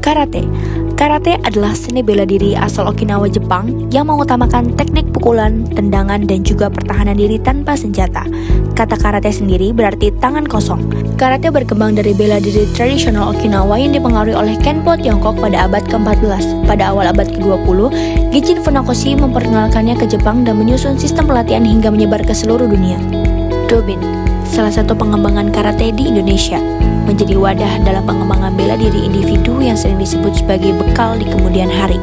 Karate. Karate adalah seni bela diri asal Okinawa, Jepang yang mengutamakan teknik pukulan, tendangan, dan juga pertahanan diri tanpa senjata. Kata karate sendiri berarti tangan kosong. Karate berkembang dari bela diri tradisional Okinawa yang dipengaruhi oleh Kenpo Tiongkok pada abad ke-14. Pada awal abad ke-20, Gichin Funakoshi memperkenalkannya ke Jepang dan menyusun sistem pelatihan hingga menyebar ke seluruh dunia. Dobin, salah satu pengembangan karate di Indonesia, menjadi wadah dalam pengembangan bela diri individu yang sering disebut sebagai bekal di kemudian hari.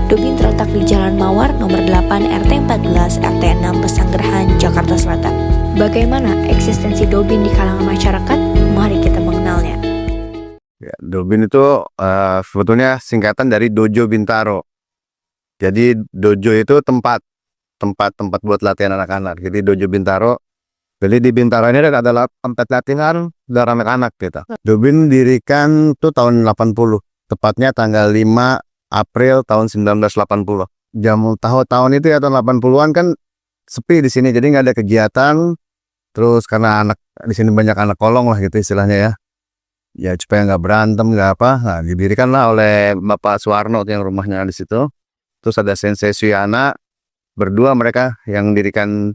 Dobin terletak di Jalan Mawar nomor 8 RT 14 RT 6 Pesanggerahan, Jakarta Selatan. Bagaimana eksistensi Dobin di kalangan masyarakat? Mari kita mengenalnya. Ya, Dobin itu sebetulnya singkatan dari Dojo Bintaro. Jadi dojo itu tempat buat latihan anak-anak. Jadi Dojo Bintaro. Jadi di Bintaro ini adalah tempat latihan dari anak-anak gitu. Dobin dirikan tuh tahun 80, tepatnya tanggal 5 April tahun 1980. Tahun itu ya tahun 80-an kan sepi di sini, jadi nggak ada kegiatan. Terus karena anak di sini banyak anak kolong lah gitu istilahnya ya. Ya supaya nggak berantem nggak apa, nah, didirikanlah oleh Bapak Suwarno yang rumahnya di situ. Terus ada Sensei Suyana, berdua mereka yang dirikan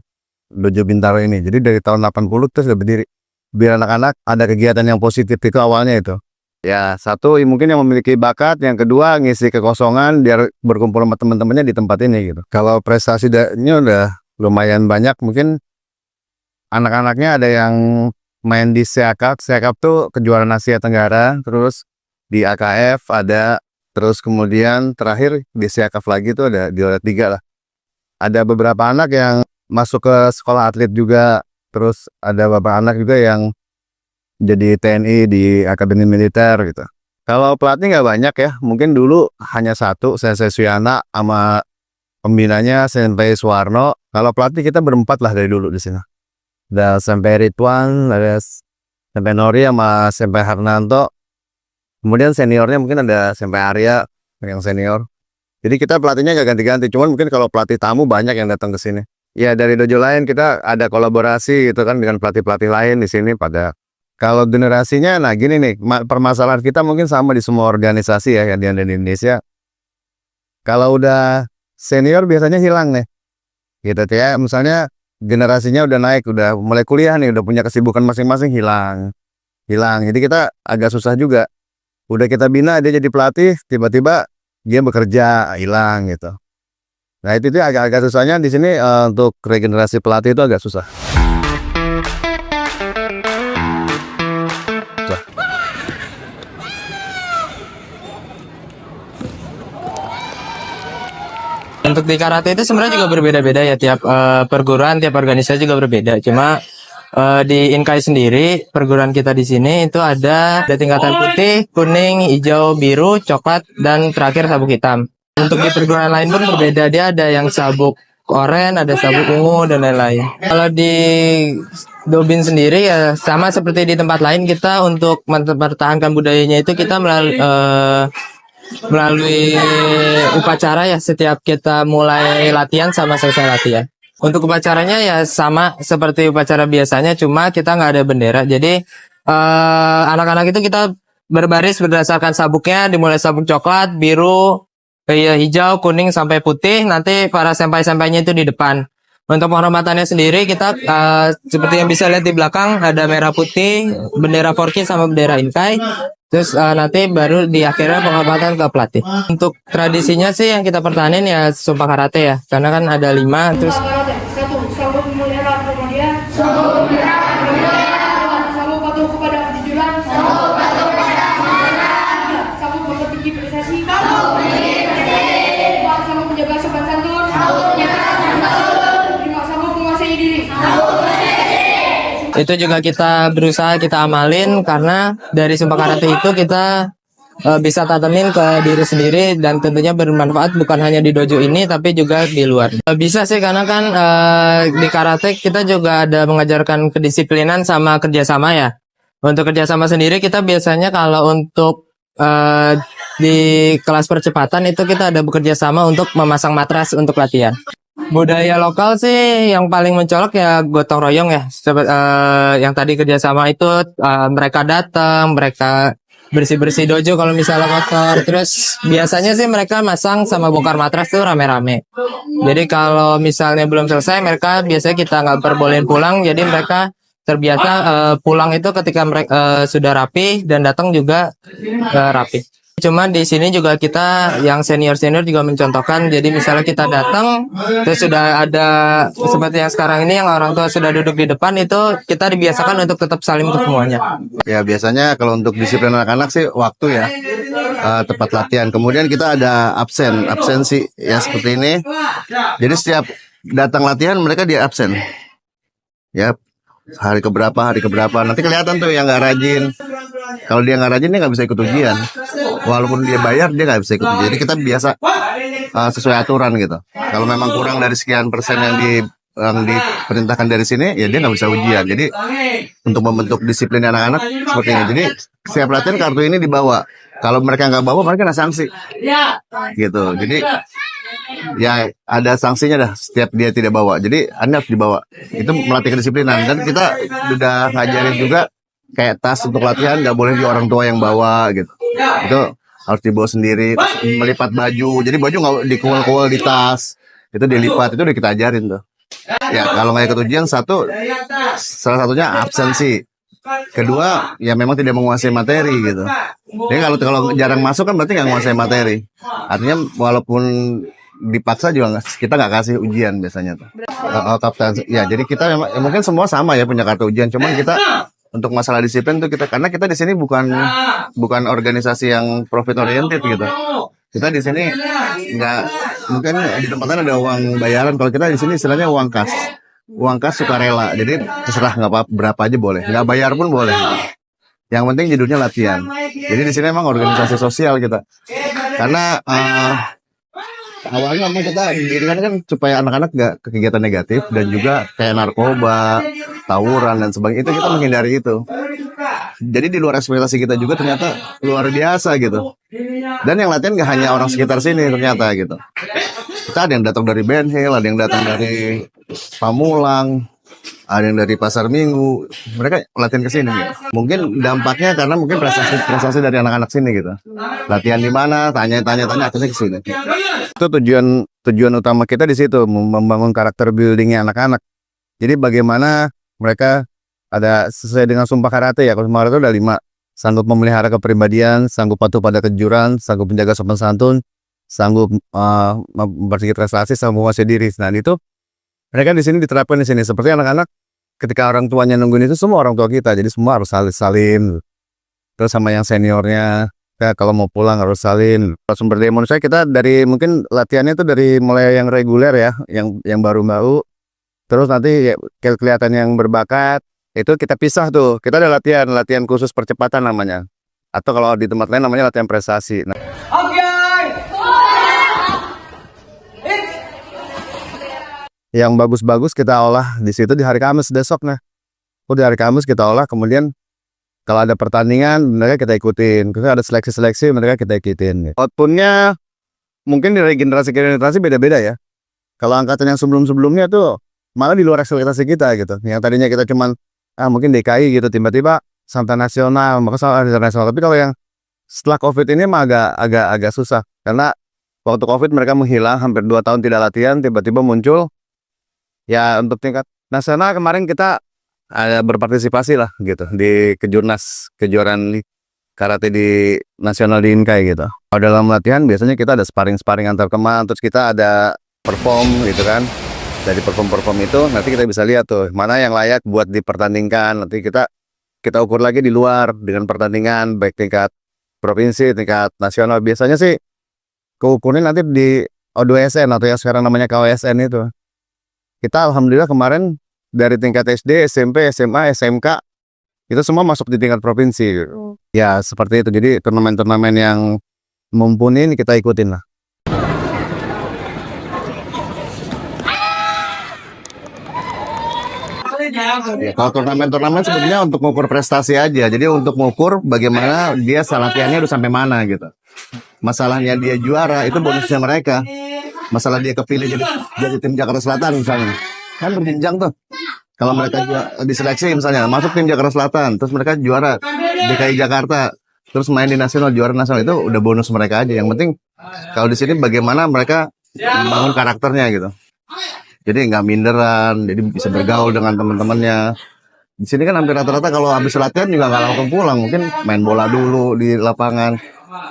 Dojo Bintaro ini. Jadi dari tahun 80 terus udah berdiri. Biar anak-anak ada kegiatan yang positif itu awalnya itu. Ya satu mungkin yang memiliki bakat, yang kedua ngisi kekosongan biar berkumpul sama teman-temannya di tempat ini gitu. Kalau prestasinya udah lumayan banyak, mungkin anak-anaknya ada yang main di Seakap. Seakap tuh kejuaraan Asia Tenggara, terus di AKF ada, terus kemudian terakhir di Seakap lagi tuh ada di Olimpiade 3 lah. Ada beberapa anak yang masuk ke sekolah atlet juga, terus ada beberapa anak juga yang jadi TNI di Akademi Militer gitu. Kalau pelatih nggak banyak ya, mungkin dulu hanya satu, Sensei Suyana sama pembinanya Sensei Suwarno. Kalau pelatih kita berempat lah dari dulu di sini. Ada Sensei Ridwan, ada Sensei Nori sama Sensei Harnanto. Kemudian seniornya mungkin ada Sensei Arya yang senior. Jadi kita pelatihnya nggak ganti-ganti, cuman mungkin kalau pelatih tamu banyak yang datang ke sini. Ya dari dojo lain kita ada kolaborasi gitu kan dengan pelatih-pelatih lain di sini pada. Kalau generasinya, nah gini nih, permasalahan kita mungkin sama di semua organisasi ya yang di Indonesia. Kalau udah senior biasanya hilang nih, gitu ya. Misalnya generasinya udah naik, udah mulai kuliah nih, udah punya kesibukan masing-masing, hilang. Jadi kita agak susah juga. Udah kita bina dia jadi pelatih, tiba-tiba dia bekerja, hilang gitu. Nah itu agak susahnya di sini untuk regenerasi pelatih itu agak susah. Untuk di karate itu sebenarnya juga berbeda-beda ya, tiap perguruan, tiap organisasi juga berbeda. Cuma di Inkai sendiri, perguruan kita di sini itu ada tingkatan putih, kuning, hijau, biru, coklat, dan terakhir sabuk hitam. Untuk di perguruan lain pun berbeda, dia ada yang sabuk oranye, ada sabuk ungu, dan lain-lain. Kalau di Dobin sendiri ya sama seperti di tempat lain, kita untuk mempertahankan budayanya itu kita melalui upacara ya, setiap kita mulai latihan sama selesai latihan. Untuk upacaranya ya sama seperti upacara biasanya, cuma kita nggak ada bendera. Jadi anak-anak itu kita berbaris berdasarkan sabuknya, dimulai sabuk coklat, biru, hijau, kuning sampai putih. Nanti para senpai-senpainya itu di depan. Untuk penghormatannya sendiri kita seperti yang bisa lihat di belakang ada merah putih, bendera Forky sama bendera Inkai. Terus nanti baru di akhirnya penghormatan ke pelatih. Untuk tradisinya sih yang kita pertahanin ya Sumpah Karate ya, karena kan ada 5. Terus satu, sabuk memelihara kemudian, sabuk patuh kepada kejujuran, sabuk mempertinggi prestasi, sabuk menjaga sopan santun, sabuk menguasai diri. itu juga kita berusaha kita amalin, karena dari Sumpah Karate itu kita bisa tatemin ke diri sendiri dan tentunya bermanfaat bukan hanya di dojo ini tapi juga di luar. Bisa sih, karena kan di karate kita juga ada mengajarkan kedisiplinan sama kerjasama ya. Untuk kerjasama sendiri kita biasanya kalau untuk di kelas percepatan itu kita ada bekerja sama untuk memasang matras untuk latihan. Budaya lokal sih yang paling mencolok ya gotong royong ya. Yang tadi kerjasama itu mereka datang, mereka bersih-bersih dojo kalau misalnya kotor. Terus biasanya sih mereka masang sama bongkar matras tuh rame-rame. Jadi kalau misalnya belum selesai, mereka biasanya kita nggak perbolehin pulang. Jadi mereka terbiasa pulang itu ketika mereka sudah rapi dan datang juga rapi. Cuma di sini juga kita yang senior-senior juga mencontohkan. Jadi misalnya kita datang, terus sudah ada seperti yang sekarang ini yang orang tua sudah duduk di depan, itu kita dibiasakan untuk tetap salim ke semuanya. Ya biasanya kalau untuk disiplin anak-anak sih waktu ya, tepat latihan. Kemudian kita ada absensi ya seperti ini. Jadi setiap datang latihan mereka dia absen. Ya hari keberapa nanti kelihatan tuh yang nggak rajin. Kalau dia nggak rajin dia nggak bisa ikut ujian. Walaupun dia bayar dia nggak bisa ikut ujian. Jadi kita biasa sesuai aturan gitu. Kalau memang kurang dari sekian persen yang diperintahkan dari sini, ya dia nggak bisa ujian. Jadi untuk membentuk disiplin anak-anak seperti ini. Jadi setiap latihan kartu ini dibawa. Kalau mereka nggak bawa, mereka kena sanksi. Gitu. Jadi ya ada sanksinya dah setiap dia tidak bawa. Jadi Anda harus dibawa. Itu melatih kedisiplinan. Dan kita udah ngajarin juga kayak tas untuk latihan nggak boleh di orang tua yang bawa gitu. Itu harus dibawa sendiri. Terus melipat baju. Jadi baju nggak dikual-kual di tas. Itu dilipat. Itu udah kita ajarin tuh. Ya kalau nggak ikut ujian salah satunya absensi. Kedua ya memang tidak menguasai materi gitu. Jadi kalau jarang masuk kan berarti nggak menguasai materi. Artinya walaupun dipaksa juga kita nggak kasih ujian biasanya tuh. Ya jadi kita memang ya mungkin semua sama ya punya kartu ujian. Cuman kita untuk masalah disiplin tuh karena kita di sini bukan organisasi yang profit oriented gitu. Kita di sini nggak mungkin di tempatnya ada uang bayaran. Kalau kita di sini istilahnya uang kas sukarela. Jadi terserah nggak apa berapa aja boleh, nggak bayar pun boleh. Yang penting judulnya latihan. Jadi di sini emang organisasi sosial kita. Karena awalnya memang kita didirikan kan supaya anak-anak nggak ke kegiatan negatif dan juga kayak narkoba, tawuran dan sebagainya. Itu kita menghindari itu. Jadi di luar ekspektasi kita juga ternyata luar biasa gitu. Dan yang latihan nggak hanya orang sekitar sini ternyata gitu. Kita ada yang datang dari Ben Hill, ada yang datang dari Pamulang, ada yang dari Pasar Minggu. Mereka latihan ke sini gitu. Mungkin dampaknya karena mungkin prestasi dari anak-anak sini gitu. Latihan di mana, tanya akhirnya ke sini. Itu tujuan utama kita di situ, membangun karakter buildingnya anak-anak. Jadi bagaimana mereka ada sesuai dengan sumpah karate ya. Kalau sumpah karate ada 5. Sanggup memelihara kepribadian, sanggup patuh pada kejuran, sanggup menjaga sopan santun, sanggup memperbaiki prestasi, sanggup menguasai diri. Nah itu mereka di sini diterapkan di sini. Seperti anak-anak ketika orang tuanya nungguin itu semua orang tua kita. Jadi semua harus salin. Terus sama yang seniornya, ya, kalau mau pulang harus salin. Sumber daya manusia kita dari mungkin latihannya itu dari mulai yang reguler ya, yang baru-baru. Terus nanti ya, kelihatan yang berbakat. Itu kita pisah tuh. Kita ada latihan khusus percepatan namanya. Atau kalau di tempat lain namanya latihan prestasi. Nah, yang bagus-bagus kita olah di situ di hari Kamis besok nah. Di hari Kamis kita olah, kemudian kalau ada pertandingan mereka kita ikutin. Kalau ada seleksi-seleksi mereka kita ikutin. Outputnya mungkin dari generasi ke generasi beda-beda ya. Kalau angkatan yang sebelum-sebelumnya tuh malah di luar ekspektasi kita gitu. Yang tadinya kita cuman mungkin DKI gitu, tiba-tiba sampai nasional, maka sampai internasional. Tapi kalau yang setelah COVID ini mah agak susah. Karena waktu COVID mereka menghilang, hampir 2 tahun tidak latihan, tiba-tiba muncul. Ya untuk tingkat nasional kemarin kita ada berpartisipasi lah gitu di kejuaraan karate di nasional di Inkai gitu. Kalau dalam latihan biasanya kita ada sparring antar teman, terus kita ada perform gitu kan. Dari perform itu nanti kita bisa lihat tuh mana yang layak buat dipertandingkan. Nanti kita ukur lagi di luar dengan pertandingan baik tingkat provinsi, tingkat nasional. Biasanya sih keukurnya nanti di O2SN atau yang sekarang namanya KWSN itu. Kita alhamdulillah kemarin dari tingkat SD, SMP, SMA, SMK itu semua masuk di tingkat provinsi. Ya seperti itu. Jadi turnamen-turnamen yang mumpuni ini kita ikutin lah. Ya, kalau turnamen sebenarnya untuk mengukur prestasi aja. Jadi untuk mengukur bagaimana dia latihannya udah sampai mana gitu. Masalahnya dia juara itu bonusnya mereka. Masalah dia kepilih jadi tim Jakarta Selatan misalnya. Kan berjenjang tuh. Kalau mereka diseleksi misalnya masuk tim Jakarta Selatan, terus mereka juara DKI Jakarta. terus main di nasional, juara nasional itu udah bonus mereka aja. Yang penting kalau di sini bagaimana mereka membangun karakternya gitu. Jadi nggak minderan, jadi bisa bergaul dengan teman-temannya. Di sini kan hampir rata-rata kalau habis latihan juga nggak langsung pulang, mungkin main bola dulu di lapangan,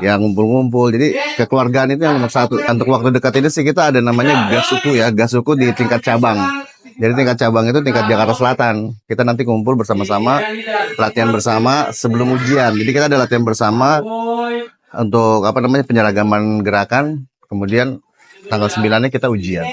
ya ngumpul-ngumpul. Jadi kekeluargaan itu yang nomor satu. Untuk waktu dekat ini sih kita ada namanya Gasuku ya, Gasuku di tingkat cabang. Jadi tingkat cabang itu tingkat Jakarta Selatan. Kita nanti kumpul bersama-sama, latihan bersama sebelum ujian. Jadi kita ada latihan bersama untuk penyeragaman gerakan. Kemudian tanggal 9-nya kita ujian.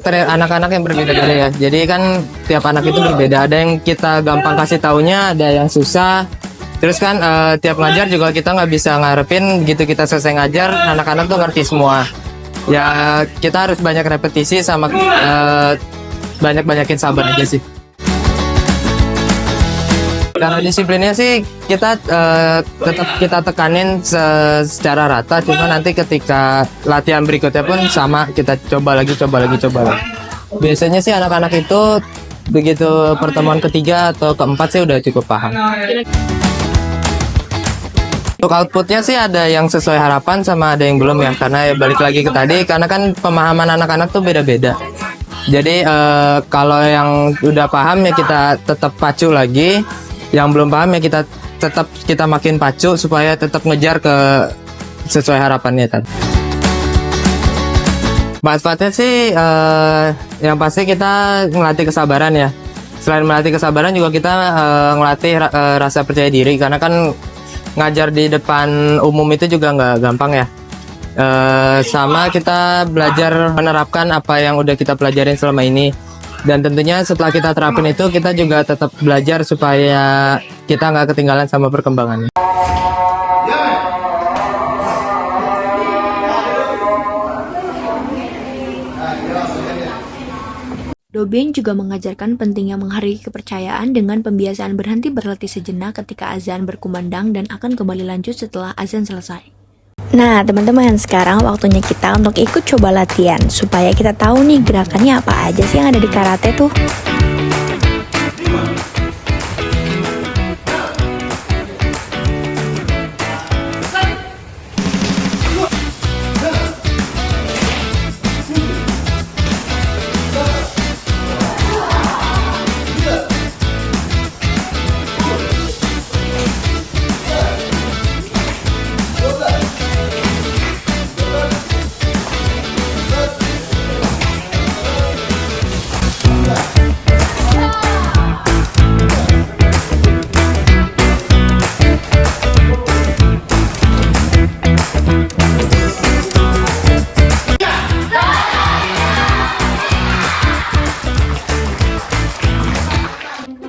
Anak-anak yang berbeda-beda ya. Jadi kan tiap anak itu berbeda. Ada yang kita gampang kasih taunya, ada yang susah. Terus kan tiap ngajar juga kita nggak bisa ngarepin gitu kita selesai ngajar anak-anak tuh ngerti semua. Ya kita harus banyak repetisi sama banyak-banyakin sabar aja sih. Karena disiplinnya sih kita tetap kita tekanin secara rata, cuma nanti ketika latihan berikutnya pun sama, kita coba lagi. Biasanya sih anak-anak itu begitu pertemuan ketiga atau keempat sih udah cukup paham. Untuk outputnya sih ada yang sesuai harapan sama ada yang belum ya, karena ya balik lagi ke tadi, karena kan pemahaman anak-anak tuh beda-beda. Jadi kalau yang udah paham ya kita tetap pacu lagi. Yang belum paham ya kita makin pacu supaya tetap ngejar ke sesuai harapannya kan. Manfaatnya sih yang pasti kita ngelatih kesabaran ya. Selain melatih kesabaran juga kita ngelatih rasa percaya diri, karena kan ngajar di depan umum itu juga nggak gampang ya. Sama kita belajar menerapkan apa yang udah kita pelajarin selama ini. Dan tentunya setelah kita terapin itu kita juga tetap belajar supaya kita nggak ketinggalan sama perkembangannya. Dobin juga mengajarkan pentingnya menghargai kepercayaan dengan pembiasaan berhenti berlatih sejenak ketika azan berkumandang dan akan kembali lanjut setelah azan selesai. Nah teman-teman, sekarang waktunya kita untuk ikut coba latihan supaya kita tahu nih gerakannya apa aja sih yang ada di karate tuh.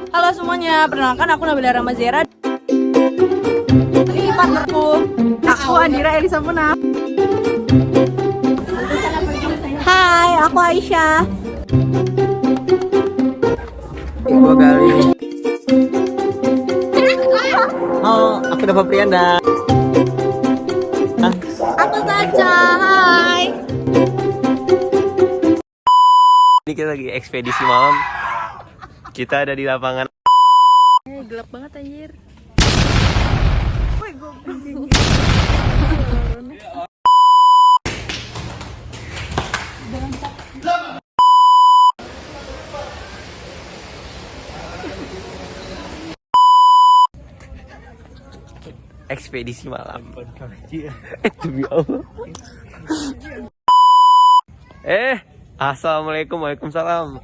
Halo semuanya, perkenalkan aku Nabila Ramazera. Ini partnerku, aku Andira Elisa Puna. Hai, aku Aisyah. Dua kali. Halo, aku Dava Prianda. Aku Saja, hai. Ini kita lagi ekspedisi malam. Kita ada di lapangan. Gelap banget anjir. Ekspedisi malam. Demi Allah. Assalamualaikum, waalaikumsalam.